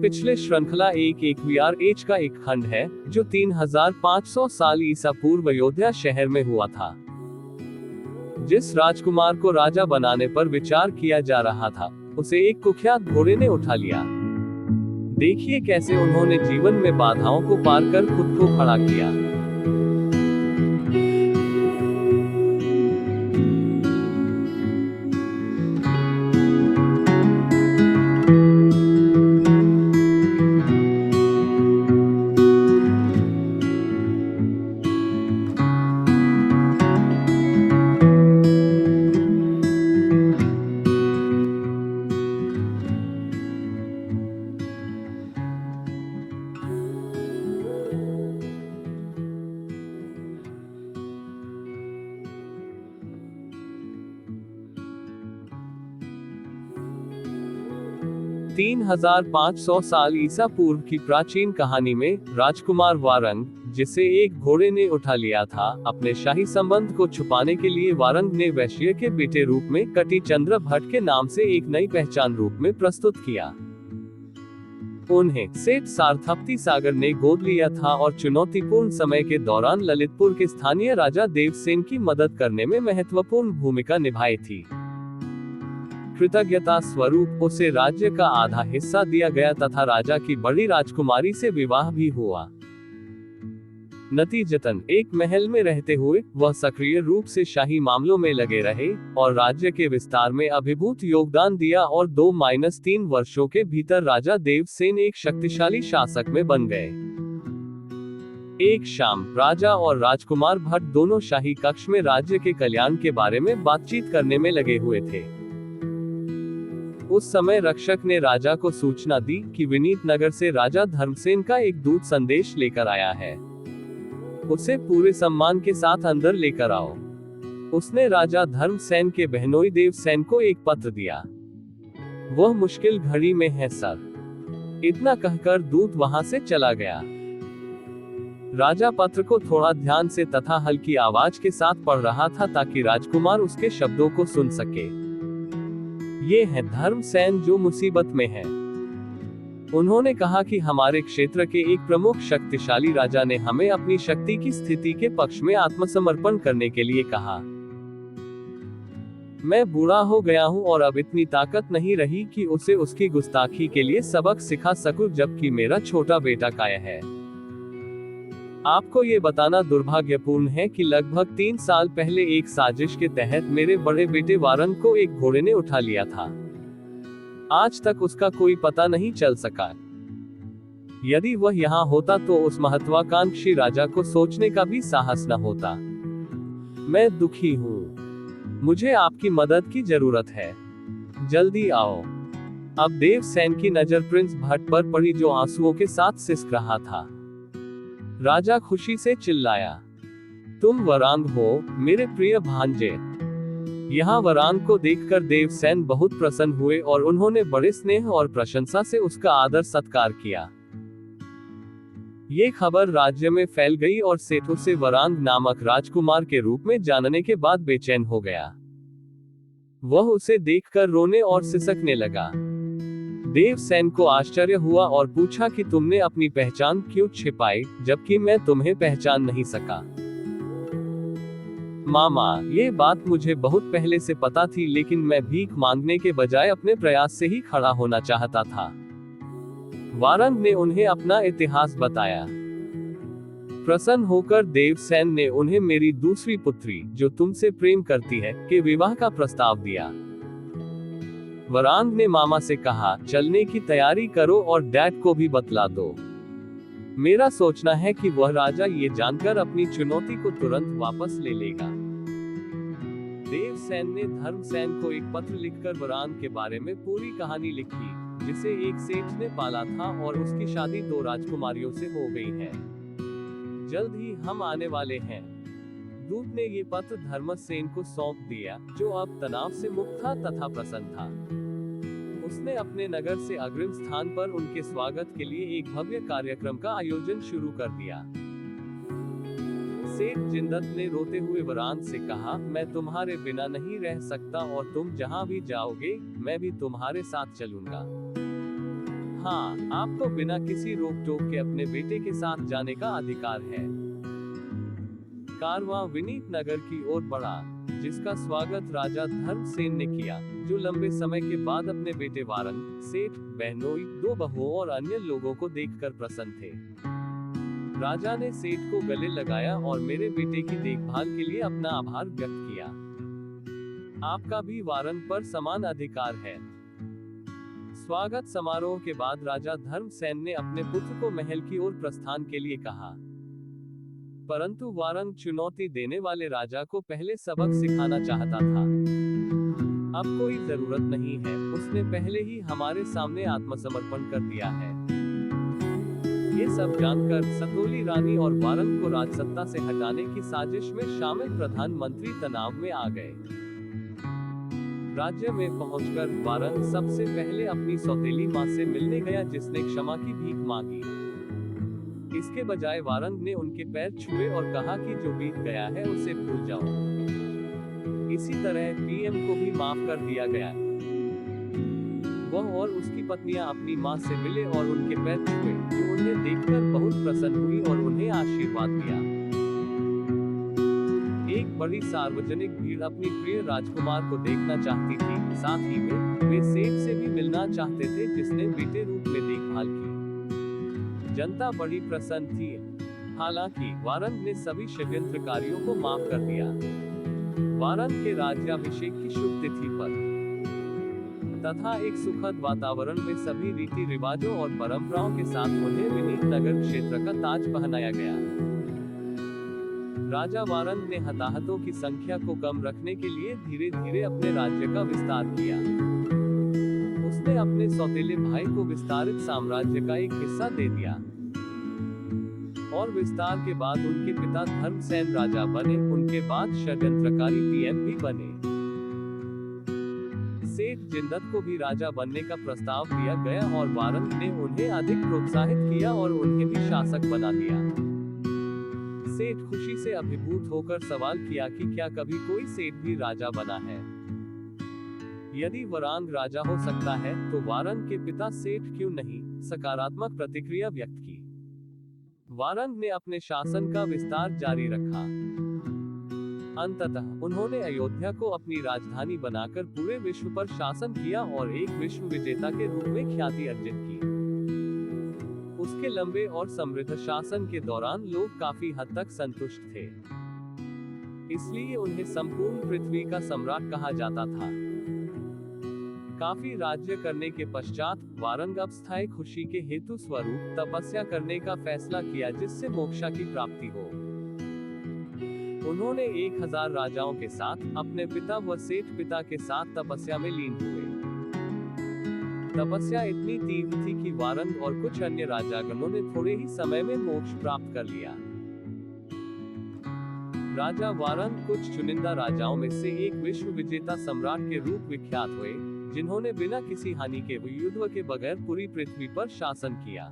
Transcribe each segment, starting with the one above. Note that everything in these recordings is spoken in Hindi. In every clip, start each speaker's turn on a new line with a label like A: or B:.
A: पिछले श्रृंखला एक एकवीआर का एक खंड है जो 3500 साल ईसा पूर्व अयोध्या शहर में हुआ था। जिस राजकुमार को राजा बनाने पर विचार किया जा रहा था, उसे एक कुख्यात घोड़े ने उठा लिया। देखिए कैसे उन्होंने जीवन में बाधाओं को पार कर खुद को खड़ा किया। तीन 3500 साल ईसा पूर्व की प्राचीन कहानी में राजकुमार वारंग, जिसे एक घोड़े ने उठा लिया था, अपने शाही संबंध को छुपाने के लिए वारंग ने वैश्य के बेटे रूप में कटी चंद्र भट्ट के नाम से एक नई पहचान रूप में प्रस्तुत किया। उन्हें सेठ सारथपति सागर ने गोद लिया था और चुनौतीपूर्ण समय के दौरान ललितपुर के स्थानीय राजा देवसेन की मदद करने में महत्वपूर्ण भूमिका निभाई थी। कृतज्ञता स्वरूप उसे राज्य का आधा हिस्सा दिया गया तथा राजा की बड़ी राजकुमारी से विवाह भी हुआ। नतीजतन एक महल में रहते हुए वह सक्रिय रूप से शाही मामलों में लगे रहे और राज्य के विस्तार में अभिभूत योगदान दिया और 2-3 वर्षों के भीतर राजा देवसेन एक शक्तिशाली शासक में बन गए। एक शाम राजा और राजकुमार भट्ट दोनों शाही कक्ष में राज्य के कल्याण के बारे में बातचीत करने में लगे हुए थे। उस समय रक्षक ने राजा को सूचना दी कि विनीत नगर से राजा धर्मसेन का एक दूत संदेश लेकर आया है। उसे पूरे सम्मान के साथ अंदर लेकर आओ। उसने राजा धर्मसेन के बहनोई देवसेन को एक पत्र दिया। वह मुश्किल घड़ी में है सर। इतना कहकर दूत वहां से चला गया। राजा पत्र को थोड़ा ध्यान से तथा हल्की आवाज के साथ पढ़ रहा था ताकि राजकुमार उसके शब्दों को सुन सके। ये है धर्मसेन जो मुसीबत में है। उन्होंने कहा कि हमारे क्षेत्र के एक प्रमुख शक्तिशाली राजा ने हमें अपनी शक्ति की स्थिति के पक्ष में आत्मसमर्पण करने के लिए कहा। मैं बूढ़ा हो गया हूं और अब इतनी ताकत नहीं रही कि उसे उसकी गुस्ताखी के लिए सबक सिखा सकूं, जबकि मेरा छोटा बेटा काया है। आपको ये बताना दुर्भाग्यपूर्ण है कि लगभग 3 साल पहले एक साजिश के तहत मेरे बड़े बेटे वारंग को एक घोड़े ने उठा लिया था। आज तक उसका कोई पता नहीं चल सका। यदि वह यहाँ होता तो उस महत्वाकांक्षी राजा को सोचने का भी साहस न होता। मैं दुखी हूँ। मुझे आपकी मदद की जरूरत है। जल्दी आओ। अब देवसेन की नजर प्रिंस भट्ट पर पड़ी जो आंसुओं के साथ सिसक रहा था। राजा खुशी से चिल्लाया, तुम वरांग हो, मेरे प्रिय भांजे। यहाँ वरांग को देखकर देवसेन बहुत प्रसन्न हुए और उन्होंने बड़े स्नेह और प्रशंसा से उसका आदर सत्कार किया। ये खबर राज्य में फैल गई और सेठ उसे वरांग नामक राजकुमार के रूप में जानने के बाद बेचैन हो गया। वह उसे देखकर रोने और सिसकने लगा। देवसेन को आश्चर्य हुआ और पूछा कि तुमने अपनी पहचान क्यों छिपाई, जबकि मैं तुम्हें पहचान नहीं सका। मामा, ये बात मुझे बहुत पहले से पता थी, लेकिन मैं भीख मांगने के बजाय अपने प्रयास से ही खड़ा होना चाहता था। वारंग ने उन्हें अपना इतिहास बताया। प्रसन्न होकर देवसेन ने उन्हें मेरी दूसरी पुत्री, जो तुमसे प्रेम करती है, के विवाह का प्रस्ताव दिया। वरांग ने मामा से कहा, चलने की तैयारी करो और डैड को भी बतला दो। मेरा सोचना है कि वह राजा ये जानकर अपनी चुनौती को तुरंत वापस ले लेगा। देवसेन ने धर्मसेन को एक पत्र लिखकर वरांग के बारे में पूरी कहानी लिखी, जिसे एक सेठ ने पाला था और उसकी शादी 2 राजकुमारियों से हो गई है। जल्द ही हम आने वाले हैं। दूत ने ये पत्र धर्मसेन को सौंप दिया, जो अब तनाव से मुक्त था तथा प्रसन्न था। उसने अपने नगर से अग्रिम स्थान पर उनके स्वागत के लिए एक भव्य कार्यक्रम का आयोजन शुरू कर दिया। सेठ जिंदत ने रोते हुए वरांग से कहा, मैं तुम्हारे बिना नहीं रह सकता और तुम जहां भी जाओगे, मैं भी तुम्हारे साथ चलूंगा। हाँ, आपको बिना किसी रोक टोक के अपने बेटे के साथ जाने का अधिकार है। कारवां विनीत नगर की ओर बढ़ा, जिसका स्वागत राजा धर्मसेन ने किया, जो लंबे समय के बाद अपने बेटे वारन, सेठ, बहनोई, 2 बहुओं और अन्य लोगों को देखकर प्रसन्न थे। राजा ने सेठ को गले लगाया और मेरे बेटे की देखभाल के लिए अपना आभार व्यक्त किया। आपका भी वारन पर समान अधिकार है। स्वागत समारोह के बाद राजा धर्मसेन ने अपने पुत्र को महल की ओर प्रस्थान के लिए कहा, परंतु वारन चुनौती देने वाले राजा को पहले सबक सिखाना चाहता था। अब कोई जरूरत नहीं है, उसने पहले ही हमारे सामने आत्मसमर्पण कर दिया है। ये सब जानकर सतोली रानी और वारन को राजसत्ता से हटाने की साजिश में शामिल प्रधानमंत्री तनाव में आ गए। राज्य में पहुंचकर वारन सबसे पहले अपनी सौतेली मां से मिलने गया, जिसने क्षमा की भीख मांगी। इसके बजाय वारन ने उनके पैर छुए और कहा कि जो बीत गया है उसे भूल जाओ। इसी तरह पीएम को भी माफ कर दिया गया। वह और उसकी पत्नियां अपनी मां से मिले और उनके पैर छुए, जो उन्हें देखकर बहुत प्रसन्न हुई और उन्हें आशीर्वाद दिया। एक बड़ी सार्वजनिक भीड़ अपनी प्रिय राजकुमार को देखना चाहती थी, साथ ही में वे सेठ से भी मिलना चाहते थे, जिसने बेटे रूप में देखभाल की। जनता बड़ी प्रसन्न थी। हालांकि वारन ने सभी षड्यंत्रकारियों को माफ कर दिया। वारन के राज्याभिषेक की शुभ तिथि पर तथा एक सुखद वातावरण में सभी रीति रिवाजों और परंपराओं के साथ उन्हें विनीत नगर क्षेत्र का ताज पहनाया गया। राजा वारन ने हताहतों की संख्या को कम रखने के लिए धीरे धीरे अपने राज्य का विस्तार किया। उसने अपने सौतेले भाई को विस्तारित साम्राज्य का एक हिस्सा दे दिया और विस्तार के बाद उनके पिता धर्मसेन राजा बने। उनके बाद षड्यंत्रकारी पीएम भी बने। सेठ जिंदत को भी राजा बनने का प्रस्ताव दिया गया और वारन ने उन्हें अधिक प्रोत्साहित किया और उन्हें भी शासक बना दिया। सेठ खुशी से अभिभूत होकर सवाल किया कि क्या कभी कोई सेठ भी राजा बना है? यदि वरांग राजा हो सकता है तो वारन के पिता सेठ क्यों नहीं? सकारात्मक प्रतिक्रिया व्यक्त की। वारन ने अपने शासन का विस्तार जारी रखा। अंततः उन्होंने अयोध्या को अपनी राजधानी बनाकर पूरे विश्व पर शासन किया और एक विश्व विजेता के रूप में ख्याति अर्जित की। उसके लंबे और समृद्ध शासन के दौरान लोग काफी हद तक संतुष्ट थे, इसलिए उन्हें संपूर्ण पृथ्वी का सम्राट कहा जाता था। काफी राज्य करने के पश्चात वारन अब स्थायी खुशी के हेतु स्वरूप तपस्या करने का फैसला किया, जिससे मोक्षा की प्राप्ति हो। उन्होंने 1000 राजाओं के साथ अपने पिता व सेठ पिता के साथ तपस्या में लीन हुए। तपस्या इतनी तीव्र थी कि वारन और कुछ अन्य राजागणों ने थोड़े ही समय में मोक्ष प्राप्त कर लिया। राजा वारन कुछ चुनिंदा राजाओं में से एक विश्व विजेता सम्राट के रूप विख्यात हुए, जिन्होंने बिना किसी हानि के युद्ध के बगैर पूरी पृथ्वी पर शासन किया।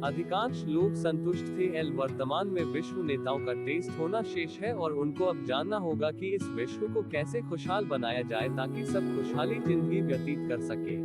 A: अधिकांश लोग संतुष्ट थे। वर्तमान में विश्व नेताओं का टेस्ट होना शेष है और उनको अब जानना होगा कि इस विश्व को कैसे खुशहाल बनाया जाए ताकि सब खुशहाली जिंदगी व्यतीत कर सके।